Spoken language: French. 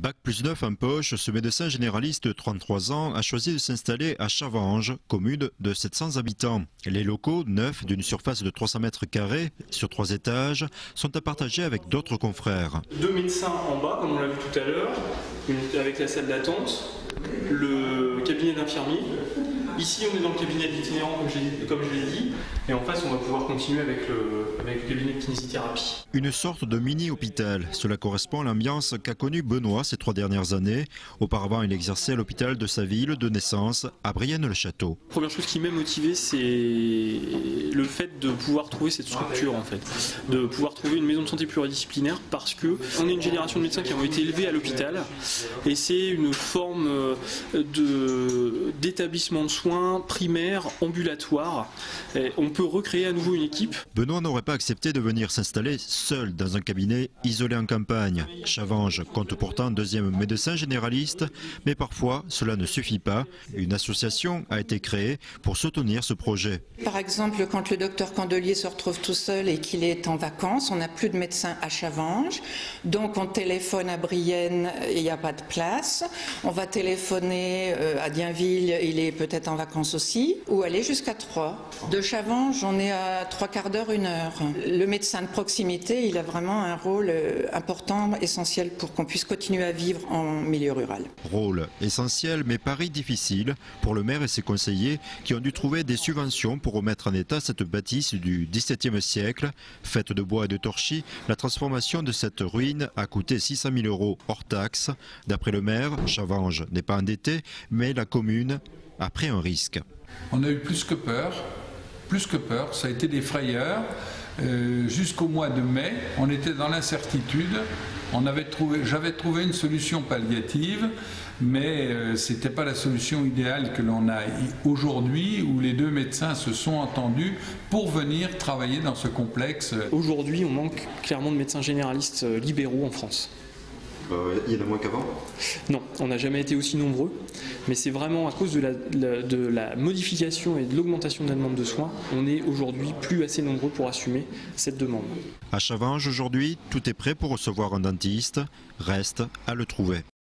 Bac+9 en poche, ce médecin généraliste de 33 ans a choisi de s'installer à Chavanges, commune de 700 habitants. Les locaux, neufs d'une surface de 300 mètres carrés sur 3 étages, sont à partager avec d'autres confrères. 2 médecins en bas, comme on l'a vu tout à l'heure, avec la salle d'attente, le cabinet d'infirmier. Ici, on est dans le cabinet d'itinérant, comme je l'ai dit, et en face, on va pouvoir continuer avec le cabinet de kinésithérapie. Une sorte de mini-hôpital. Cela correspond à l'ambiance qu'a connue Benoît ces 3 dernières années. Auparavant, il exerçait à l'hôpital de sa ville de naissance, à Brienne-le-Château. La première chose qui m'a motivé, c'est le fait de pouvoir trouver cette structure, en fait, de pouvoir trouver une maison de santé pluridisciplinaire, parce que on est une génération de médecins qui ont été élevés à l'hôpital, et c'est une forme d'établissement de soins primaire, ambulatoire. Et on peut recréer à nouveau une équipe. Benoît n'aurait pas accepté de venir s'installer seul dans un cabinet isolé en campagne. Chavanges compte pourtant un deuxième médecin généraliste, mais parfois cela ne suffit pas. Une association a été créée pour soutenir ce projet. Par exemple, quand le docteur Candelier se retrouve tout seul et qu'il est en vacances, on n'a plus de médecin à Chavanges, donc on téléphone à Brienne et il n'y a pas de place. On va téléphoner à Dienville, il est peut-être en vacances aussi, ou aller jusqu'à Troyes. De Chavanges, on est à 3/4 d'heure, 1 heure. Le médecin de proximité, il a vraiment un rôle important, essentiel pour qu'on puisse continuer à vivre en milieu rural. Rôle essentiel, mais pari difficile pour le maire et ses conseillers qui ont dû trouver des subventions pour remettre en état cette bâtisse du XVIIe siècle. Faite de bois et de torchis, la transformation de cette ruine a coûté 600 000 € hors taxes. D'après le maire, Chavanges n'est pas endetté, mais la commune a pris un risque. On a eu plus que peur, ça a été des frayeurs. Jusqu'au mois de mai, on était dans l'incertitude. J'avais trouvé une solution palliative, mais ce n'était pas la solution idéale que l'on a aujourd'hui, où les 2 médecins se sont entendus pour venir travailler dans ce complexe. Aujourd'hui, on manque clairement de médecins généralistes libéraux en France. Il y en a moins qu'avant ? Non, on n'a jamais été aussi nombreux, mais c'est vraiment à cause de la modification et de l'augmentation de la demande de soins, on est aujourd'hui plus assez nombreux pour assumer cette demande. À Chavanges aujourd'hui, tout est prêt pour recevoir un dentiste, reste à le trouver.